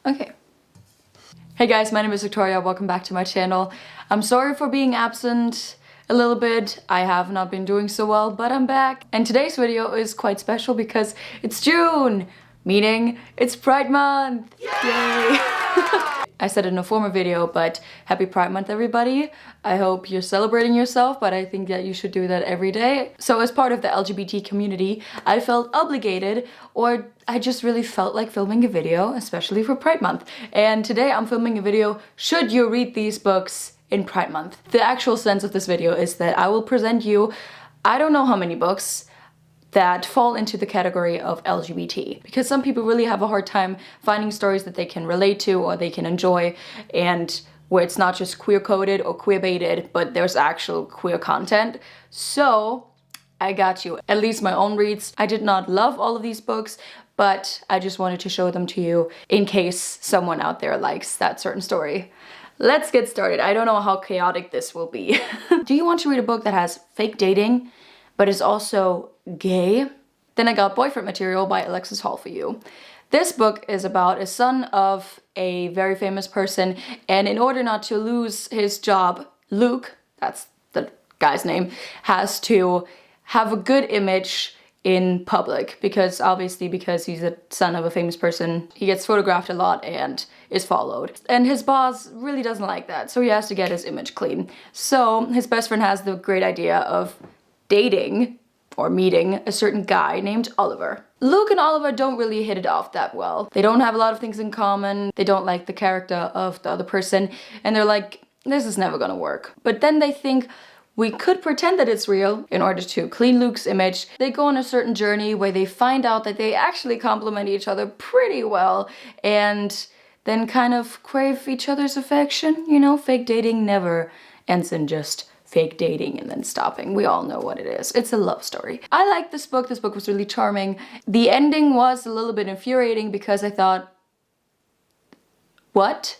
Okay. Hey guys, my name is Victoria. Welcome back to my channel. I'm sorry for being absent a little bit. I have not been doing so well, but I'm back. And today's video is quite special because it's June, meaning it's Pride Month. Yay! I said it in a former video, but happy Pride Month, everybody. I hope you're celebrating yourself, but I think that you should do that every day. So as part of the LGBT community, I felt obligated, or I just really felt like filming a video, especially for Pride Month. And today I'm filming a video, should you read these books in Pride Month? The actual sense of this video is that I will present you, I don't know how many books, that fall into the category of LGBT. Because some people really have a hard time finding stories that they can relate to or they can enjoy, and where it's not just queer-coded or queer-baited, but there's actual queer content. So I got you. At least my own reads. I did not love all of these books, but I just wanted to show them to you in case someone out there likes that certain story. Let's get started. I don't know how chaotic this will be. Do you want to read a book that has fake dating, but is also gay? Then I got Boyfriend Material by Alexis Hall for you. This book is about a son of a very famous person, and in order not to lose his job, Luke, that's the guy's name, has to have a good image in public, because obviously because he's a son of a famous person, he gets photographed a lot and is followed. And his boss really doesn't like that, so he has to get his image clean. So his best friend has the great idea of dating or meeting a certain guy named Oliver. Luke and Oliver don't really hit it off that well. They don't have a lot of things in common. They don't like the character of the other person, and they're like, this is never gonna work. But then they think, we could pretend that it's real in order to clean Luke's image. They go on a certain journey where they find out that they actually complement each other pretty well, and then kind of crave each other's affection. You know, fake dating never ends in just fake dating and then stopping. We all know what it is. It's a love story. I like this book. This book was really charming. The ending was a little bit infuriating because I thought, what?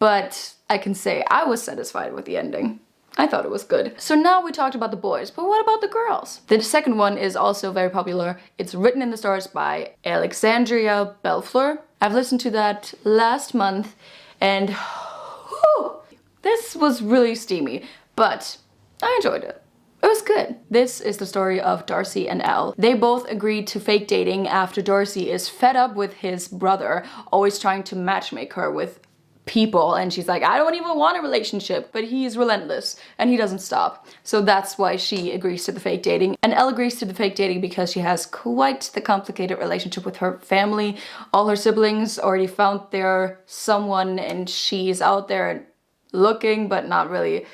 But I can say I was satisfied with the ending. I thought it was good. So now we talked about the boys, but what about the girls? The second one is also very popular. It's Written in the Stars by Alexandria Bellfleur. I've listened to that last month, and whew, this was really steamy. But I enjoyed it. It was good. This is the story of Darcy and Elle. They both agreed to fake dating after Darcy is fed up with his brother, always trying to matchmake her with people, and she's like, I don't even want a relationship, but he's relentless and he doesn't stop. So that's why she agrees to the fake dating. And Elle agrees to the fake dating because she has quite the complicated relationship with her family. All her siblings already found their someone, and she's out there looking but not really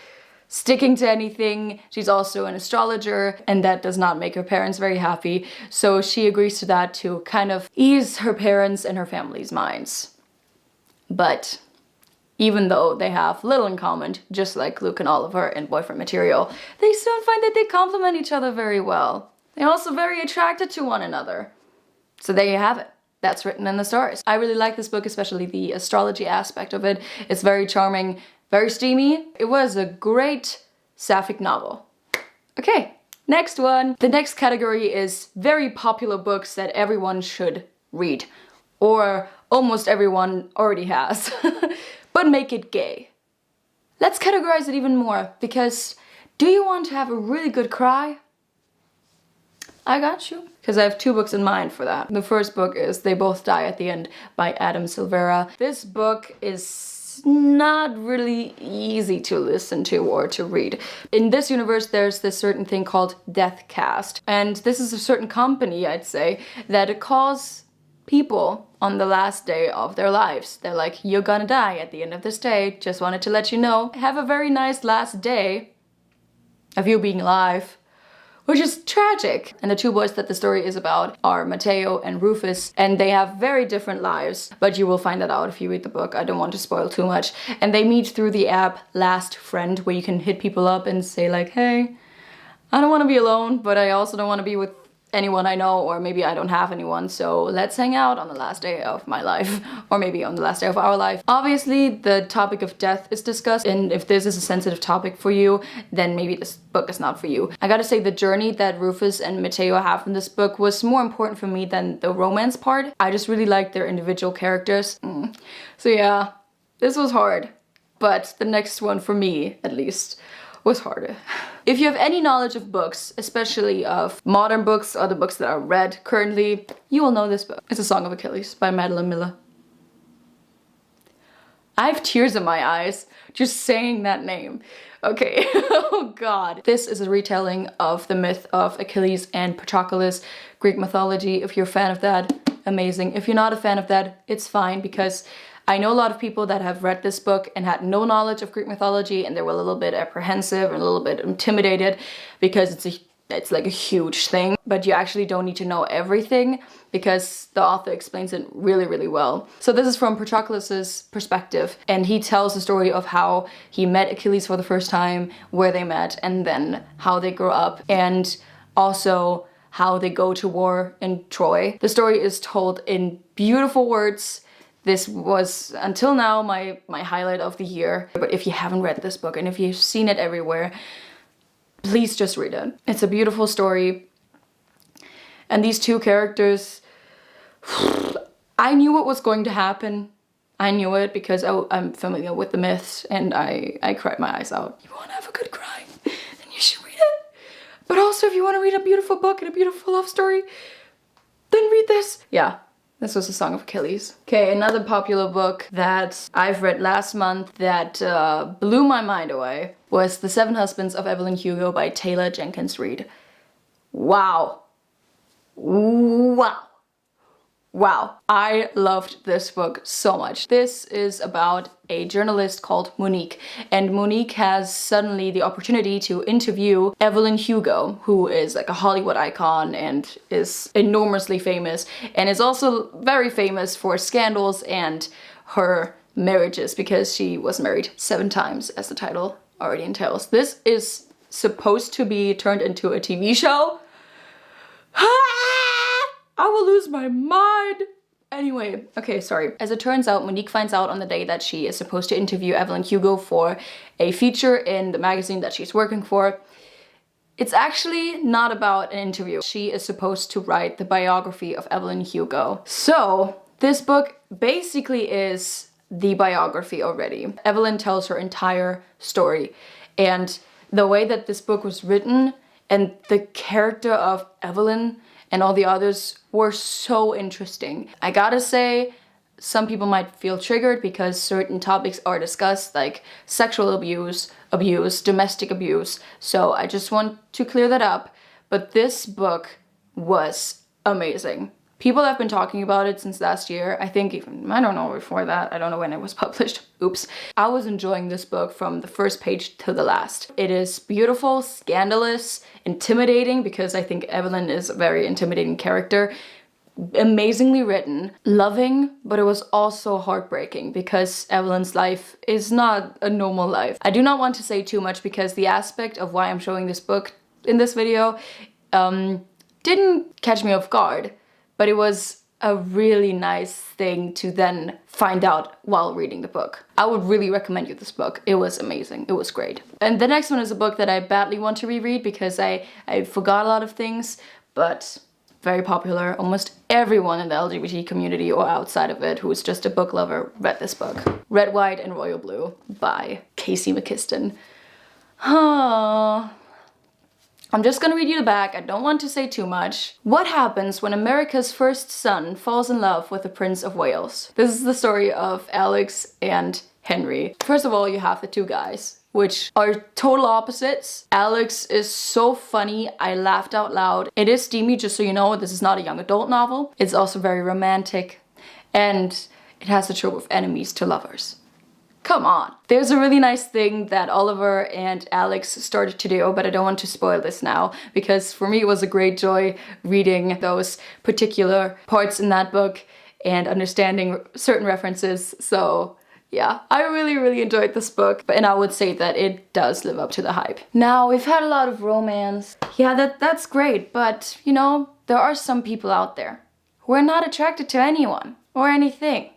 sticking to anything. She's also an astrologer, and that does not make her parents very happy. So she agrees to that to kind of ease her parents and her family's minds. But even though they have little in common, just like Luke and Oliver in Boyfriend Material, they soon find that they complement each other very well. They're also very attracted to one another. So there you have it. That's Written in the Stars. I really like this book, especially the astrology aspect of it. It's very charming, very steamy. It was a great sapphic novel. Okay, next one. The next category is very popular books that everyone should read, or almost everyone already has, but make it gay. Let's categorize it even more, because do you want to have a really good cry? I got you. Because I have two books in mind for that. The first book is They Both Die at the End by Adam Silvera. This book is not really easy to listen to or to read. In this universe, there's this certain thing called Death Cast. And this is a certain company, I'd say, that calls people on the last day of their lives. They're like, you're gonna die at the end of this day. Just wanted to let you know. Have a very nice last day of you being alive. Which is tragic. And the two boys that the story is about are Mateo and Rufus, and they have very different lives, but you will find that out if you read the book. I don't want to spoil too much. And they meet through the app Last Friend, where you can hit people up and say like, hey, I don't want to be alone, but I also don't want to be with anyone I know, or maybe I don't have anyone, so let's hang out on the last day of my life, or maybe on the last day of our life. Obviously, the topic of death is discussed, and if this is a sensitive topic for you, then maybe this book is not for you. I gotta say, the journey that Rufus and Mateo have in this book was more important for me than the romance part. I just really liked their individual characters. So yeah, this was hard, but the next one, for me at least, was harder. If you have any knowledge of books, especially of modern books or the books that are read currently, you will know this book. It's A Song of Achilles by Madeline Miller. I have tears in my eyes just saying that name. Okay, oh god. This is a retelling of the myth of Achilles and Patroclus, Greek mythology. If you're a fan of that, amazing. If you're not a fan of that, it's fine, because I know a lot of people that have read this book and had no knowledge of Greek mythology, and they were a little bit apprehensive and a little bit intimidated because it's like a huge thing. But you actually don't need to know everything, because the author explains it really, really well. So this is from Patroclus's perspective, and he tells the story of how he met Achilles for the first time, where they met, and then how they grew up, and also how they go to war in Troy. The story is told in beautiful words. This was, until now, my highlight of the year. But if you haven't read this book, and if you've seen it everywhere, please just read it. It's a beautiful story. And these two characters, I knew what was going to happen. I knew it because I'm familiar with the myths, and I cried my eyes out. You want to have a good cry, then you should read it. But also, if you want to read a beautiful book and a beautiful love story, then read this. Yeah. This was A Song of Achilles. Okay, another popular book that I've read last month that blew my mind away was The Seven Husbands of Evelyn Hugo by Taylor Jenkins Reid. Wow. Wow. Wow. I loved this book so much. This is about a journalist called Monique, and Monique has suddenly the opportunity to interview Evelyn Hugo, who is like a Hollywood icon and is enormously famous, and is also very famous for scandals and her marriages, because she was married 7 times, as the title already entails. This is supposed to be turned into a TV show. I will lose my mind. Anyway, okay, sorry. As it turns out, Monique finds out on the day that she is supposed to interview Evelyn Hugo for a feature in the magazine that she's working for. It's actually not about an interview. She is supposed to write the biography of Evelyn Hugo. So this book basically is the biography already. Evelyn tells her entire story, and the way that this book was written and the character of Evelyn and all the others were so interesting. I gotta say, some people might feel triggered because certain topics are discussed, like sexual abuse, domestic abuse. So I just want to clear that up. But this book was amazing. People have been talking about it since last year. I think even, I don't know, before that. I don't know when it was published. Oops. I was enjoying this book from the first page to the last. It is beautiful, scandalous, intimidating, because I think Evelyn is a very intimidating character. Amazingly written, loving, but it was also heartbreaking because Evelyn's life is not a normal life. I do not want to say too much because the aspect of why I'm showing this book in this video didn't catch me off guard. But it was a really nice thing to then find out while reading the book. I would really recommend you this book. It was amazing. It was great. And the next one is a book that I badly want to reread because I forgot a lot of things, but very popular. Almost everyone in the LGBT community or outside of it who is just a book lover read this book. Red, White, and Royal Blue by Casey McKiston. I'm just gonna read you the back. I don't want to say too much. What happens when America's first son falls in love with the Prince of Wales? This is the story of Alex and Henry. First of all, you have the two guys, which are total opposites. Alex is so funny, I laughed out loud. It is steamy, just so you know, this is not a young adult novel. It's also very romantic, and it has the trope of enemies to lovers. Come on. There's a really nice thing that Oliver and Alex started to do, but I don't want to spoil this now, because for me it was a great joy reading those particular parts in that book and understanding certain references. So yeah, I really enjoyed this book, and I would say that it does live up to the hype. Now, we've had a lot of romance. Yeah, that's great, but you know, there are some people out there who are not attracted to anyone or anything,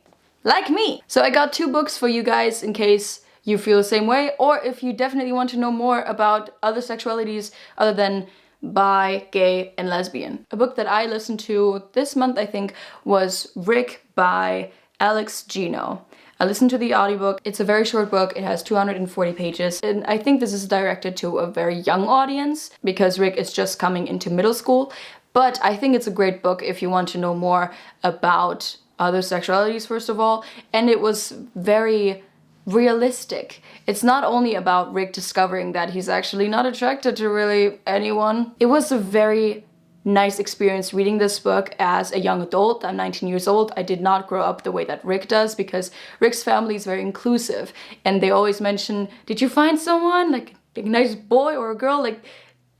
like me. So I got 2 books for you guys in case you feel the same way, or if you definitely want to know more about other sexualities other than bi, gay, and lesbian. A book that I listened to this month, I think, was Rick by Alex Gino. I listened to the audiobook. It's a very short book. It has 240 pages. And I think this is directed to a very young audience because Rick is just coming into middle school. But I think it's a great book if you want to know more about other sexualities, first of all. And it was very realistic. It's not only about Rick discovering that he's actually not attracted to really anyone. It was a very nice experience reading this book as a young adult. I'm 19 years old. I did not grow up the way that Rick does because Rick's family is very inclusive and they always mention, did you find someone? Like a nice boy or a girl? Like,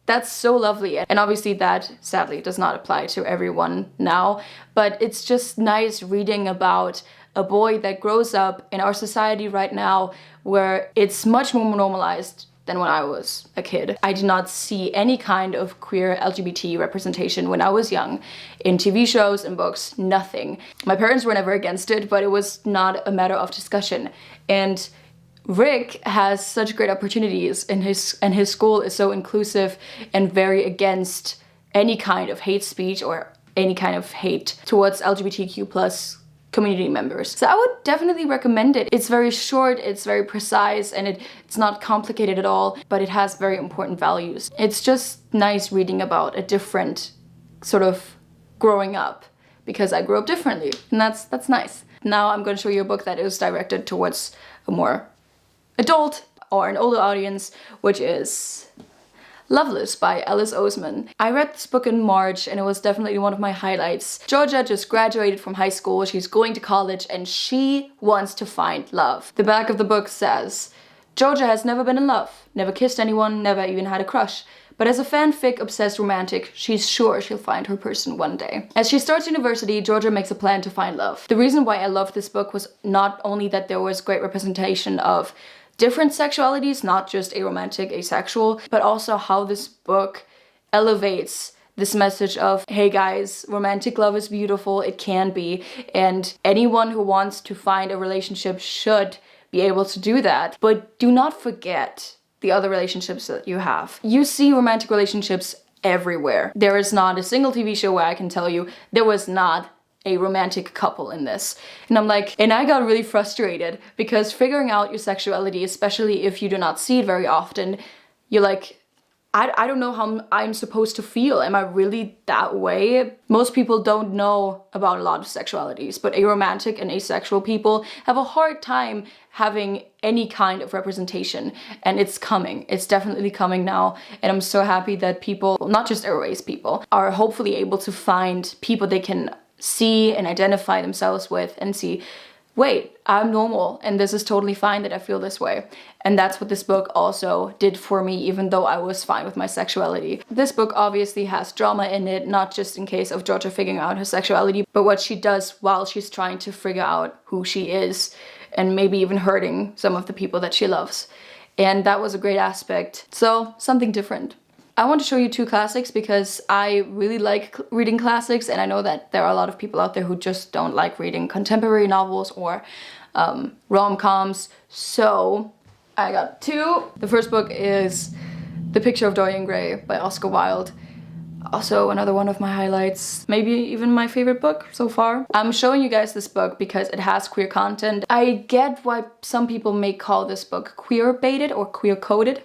that's so lovely. And obviously that sadly does not apply to everyone now, but it's just nice reading about a boy that grows up in our society right now where it's much more normalized than when I was a kid. I did not see any kind of queer LGBT representation when I was young in TV shows and books, nothing. My parents were never against it, but it was not a matter of discussion. And Rick has such great opportunities and his school is so inclusive and very against any kind of hate speech or any kind of hate towards LGBTQ plus community members. So I would definitely recommend it. It's very short, it's very precise, and it's not complicated at all, but it has very important values. It's just nice reading about a different sort of growing up, because I grew up differently, and that's nice. Now I'm going to show you a book that is directed towards a more adult or an older audience, which is Loveless by Alice Oseman. I read this book in March and it was definitely one of my highlights. Georgia just graduated from high school, she's going to college and she wants to find love. The back of the book says, Georgia has never been in love, never kissed anyone, never even had a crush. But as a fanfic-obsessed romantic, she's sure she'll find her person one day. As she starts university, Georgia makes a plan to find love. The reason why I loved this book was not only that there was great representation of different sexualities, not just aromantic, asexual, but also how this book elevates this message of, hey guys, romantic love is beautiful, it can be, and anyone who wants to find a relationship should be able to do that. But do not forget the other relationships that you have. You see romantic relationships everywhere. There is not a single TV show where I can tell you there was not a romantic couple in this. And I'm like, and I got really frustrated because figuring out your sexuality, especially if you do not see it very often, you're like, I don't know how I'm supposed to feel. Am I really that way? Most people don't know about a lot of sexualities, but aromantic and asexual people have a hard time having any kind of representation. And it's coming. It's definitely coming now. And I'm so happy that people, not just aroace people, are hopefully able to find people they can see and identify themselves with and see, wait, I'm normal and this is totally fine that I feel this way. And that's what this book also did for me, even though I was fine with my sexuality. This book obviously has drama in it, not just in case of Georgia figuring out her sexuality, but what she does while she's trying to figure out who she is and maybe even hurting some of the people that she loves. And that was a great aspect. So something different. I want to show you 2 classics because I really like reading classics, and I know that there are a lot of people out there who just don't like reading contemporary novels or rom-coms. So I got 2. The first book is The Picture of Dorian Gray by Oscar Wilde. Also another one of my highlights, maybe even my favorite book so far. I'm showing you guys this book because it has queer content. I get why some people may call this book queer-baited or queer-coded,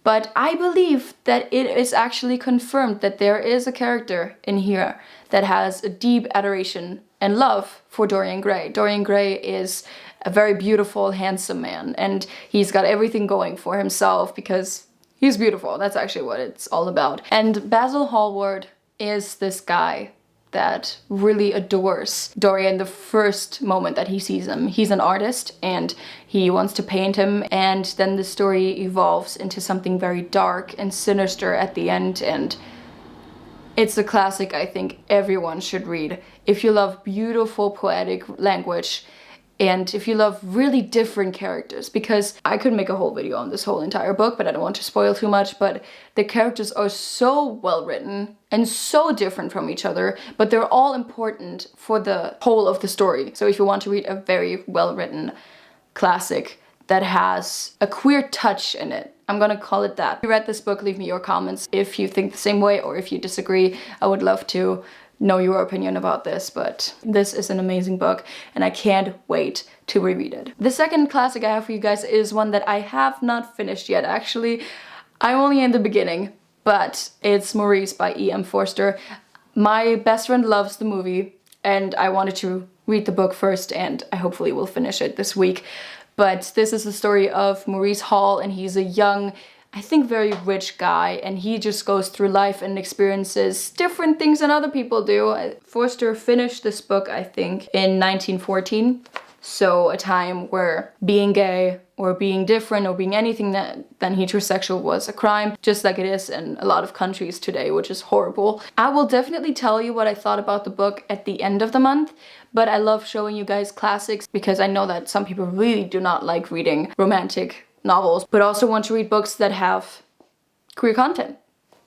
but I believe that it is actually confirmed that there is a character in here that has a deep adoration and love for Dorian Gray. Dorian Gray is a very beautiful, handsome man, and he's got everything going for himself because he's beautiful. That's actually what it's all about. And Basil Hallward is this guy that really adores Dorian the first moment that he sees him. He's an artist and he wants to paint him, and then the story evolves into something very dark and sinister at the end, and it's a classic I think everyone should read. If you love beautiful poetic language, and if you love really different characters, because I could make a whole video on this whole entire book, but I don't want to spoil too much, but the characters are so well written and so different from each other, but they're all important for the whole of the story. So if you want to read a very well written classic that has a queer touch in it, I'm gonna call it that. If you read this book, leave me your comments if you think the same way or if you disagree. I would love to know your opinion about this, but this is an amazing book and I can't wait to reread it. The second classic I have for you guys is one that I have not finished yet, actually. I'm only in the beginning, but it's Maurice by E.M. Forster. My best friend loves the movie and I wanted to read the book first, and I hopefully will finish it this week. But this is the story of Maurice Hall, and he's a young, I think very rich guy, and he just goes through life and experiences different things than other people do. Forster finished this book, I think, in 1914. So a time where being gay or being different or being anything than heterosexual was a crime, just like it is in a lot of countries today, which is horrible. I will definitely tell you what I thought about the book at the end of the month, but I love showing you guys classics because I know that some people really do not like reading romantic novels, but also want to read books that have queer content.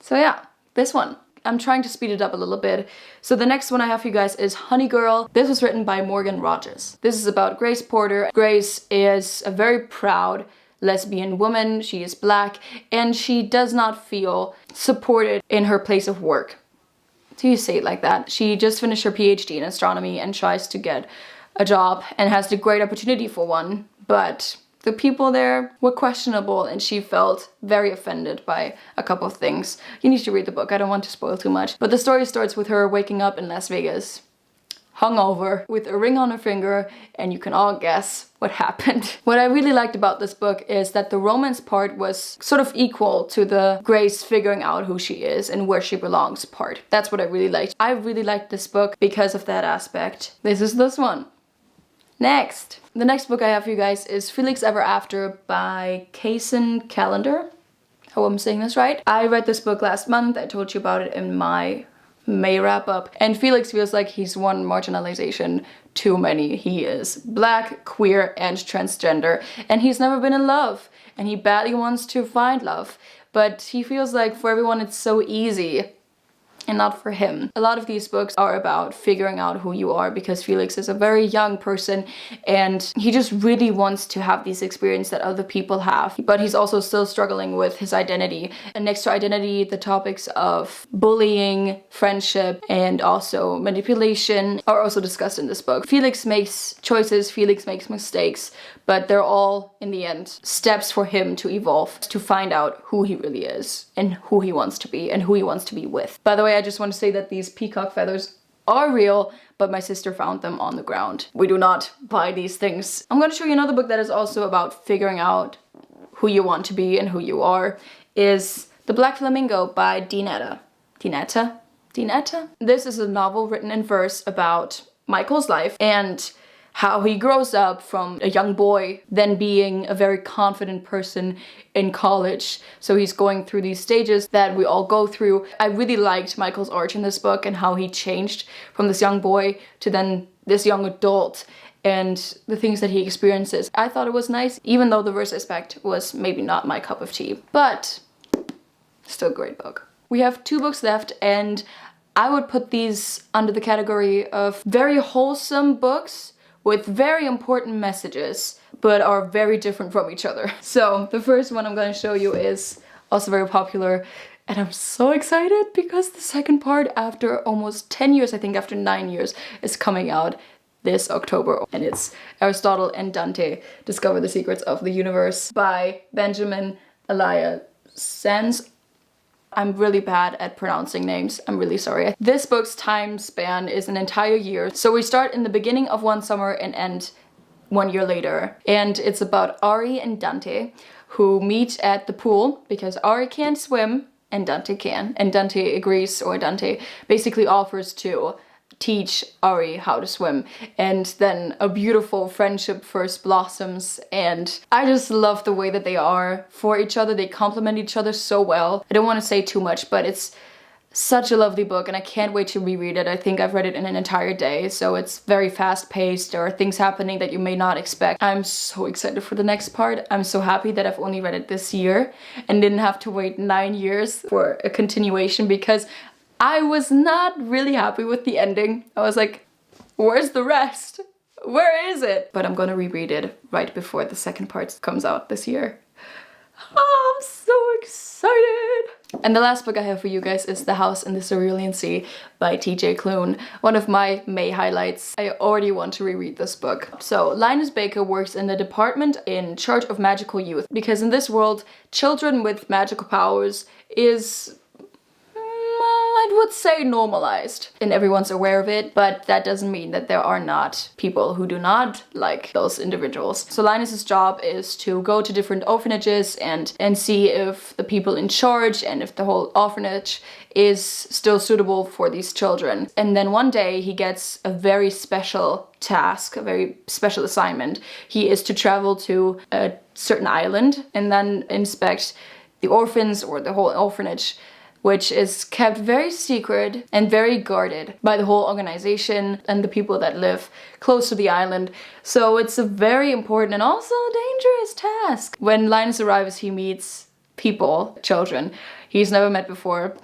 So yeah, this one. I'm trying to speed it up a little bit. So the next one I have for you guys is Honey Girl. This was written by Morgan Rogers. This is about Grace Porter. Grace is a very proud lesbian woman. She is black and she does not feel supported in her place of work. Do you say it like that? She just finished her PhD in astronomy and tries to get a job and has the great opportunity for one, but the people there were questionable and she felt very offended by a couple of things. You need to read the book, I don't want to spoil too much. But the story starts with her waking up in Las Vegas, hungover, with a ring on her finger, and you can all guess what happened. What I really liked about this book is that the romance part was sort of equal to the Grace figuring out who she is and where she belongs part. That's what I really liked. I really liked this book because of that aspect. This is this one. Next. The next book I have for you guys is Felix Ever After by Kaysen Callender. I hope I'm saying this right. I read this book last month. I told you about it in my May wrap up. And Felix feels like he's one marginalization too many. He is black, queer, and transgender. And he's never been in love. And he badly wants to find love. But he feels like for everyone it's so easy. And not for him. A lot of these books are about figuring out who you are because Felix is a very young person and he just really wants to have these experiences that other people have. But he's also still struggling with his identity. And next to identity, the topics of bullying, friendship, and also manipulation are also discussed in this book. Felix makes choices, Felix makes mistakes, but they're all, in the end, steps for him to evolve, to find out who he really is and who he wants to be and who he wants to be with. By the way, I just want to say that these peacock feathers are real, but my sister found them on the ground. We do not buy these things. I'm going to show you another book that is also about figuring out who you want to be and who you are, is The Black Flamingo by Dinetta. Dinetta? This is a novel written in verse about Michael's life and how he grows up from a young boy, then being a very confident person in college. So he's going through these stages that we all go through. I really liked Michael's arc in this book and how he changed from this young boy to then this young adult and the things that he experiences. I thought it was nice, even though the verse aspect was maybe not my cup of tea, but still a great book. We have 2 books left and I would put these under the category of very wholesome books with very important messages, but are very different from each other. So the first one I'm going to show you is also very popular, and I'm so excited because the second part, after almost 10 years, I think after 9 years, is coming out this October. And it's Aristotle and Dante Discover the Secrets of the Universe by Benjamin Elia Sands. I'm really bad at pronouncing names, I'm really sorry. This book's time span is an entire year. So we start in the beginning of one summer and end 1 year later. And it's about Ari and Dante, who meet at the pool because Ari can't swim and Dante can. And Dante agrees, or Dante basically offers to teach Ari how to swim, and then a beautiful friendship first blossoms, and I just love the way that they are for each other. They complement each other so well. I don't want to say too much, but it's such a lovely book and I can't wait to reread it. I think I've read it in an entire day, so it's very fast paced. There are things happening that you may not expect. I'm so excited for the next part. I'm so happy that I've only read it this year and didn't have to wait 9 years for a continuation, because I was not really happy with the ending. I was like, where's the rest? Where is it? But I'm gonna reread it right before the second part comes out this year. Oh, I'm so excited! And the last book I have for you guys is The House in the Cerulean Sea by T.J. Klune. One of my May highlights. I already want to reread this book. So, Linus Baker works in the department in charge of magical youth, because in this world, children with magical powers is, I would say, normalized, and everyone's aware of it, but that doesn't mean that there are not people who do not like those individuals. So Linus's job is to go to different orphanages and see if the people in charge and if the whole orphanage is still suitable for these children. And then one day he gets a very special task, a very special assignment. He is to travel to a certain island and then inspect the orphans or the whole orphanage, which is kept very secret and very guarded by the whole organization and the people that live close to the island. So it's a very important and also dangerous task. When Linus arrives, he meets people, children, he's never met before.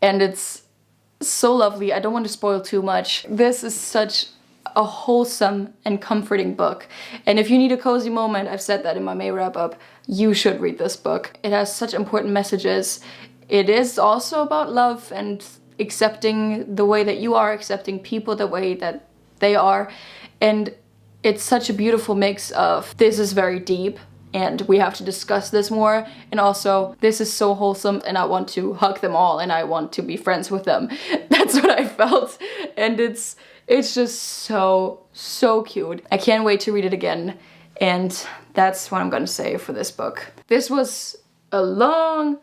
And it's so lovely. I don't want to spoil too much. This is such a wholesome and comforting book. And if you need a cozy moment, I've said that in my May wrap-up, you should read this book. It has such important messages. It is also about love and accepting the way that you are, accepting people the way that they are. And it's such a beautiful mix of this is very deep and we have to discuss this more, and also this is so wholesome and I want to hug them all and I want to be friends with them. That's what I felt. And it's just so cute. I can't wait to read it again. And that's what I'm gonna say for this book. This was a long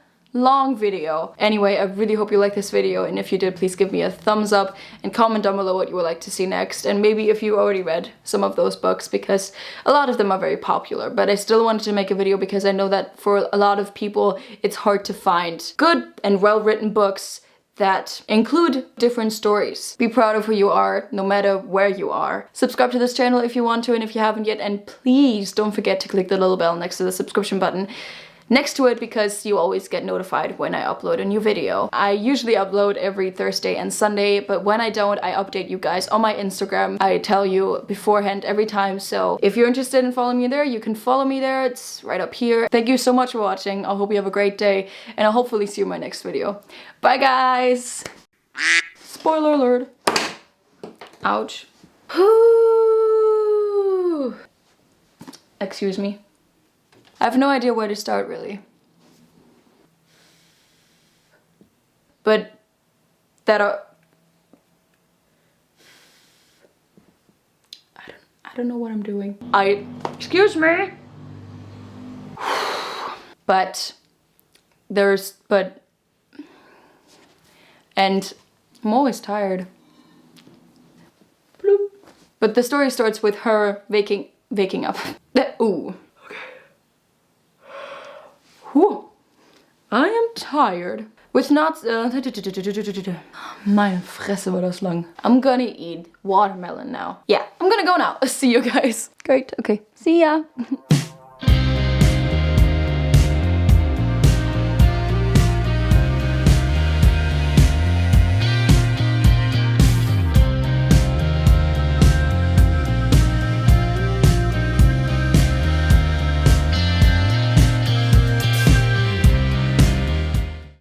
video. Anyway, I really hope you liked this video, and if you did, please give me a thumbs up and comment down below what you would like to see next, and maybe if you already read some of those books, because a lot of them are very popular, but I still wanted to make a video because I know that for a lot of people it's hard to find good and well-written books that include different stories. Be proud of who you are, no matter where you are. Subscribe to this channel if you want to and if you haven't yet, and please don't forget to click the little bell next to the subscription button next to it, because you always get notified when I upload a new video. I usually upload every Thursday and Sunday, but when I don't, I update you guys on my Instagram. I tell you beforehand every time, so if you're interested in following me there, you can follow me there. It's right up here. Thank you so much for watching. I hope you have a great day, and I'll hopefully see you in my next video. Bye guys! Spoiler alert. Ouch. Excuse me. I have no idea where to start, really. But that are... I don't know what I'm doing. Excuse me! And I'm always tired. Bloop. But the story starts with her waking up. Ooh. Whew. I am tired. With not... Meine Fresse war das lang. I'm gonna eat watermelon now. Yeah, I'm gonna go now. See you guys. Great, okay. See ya.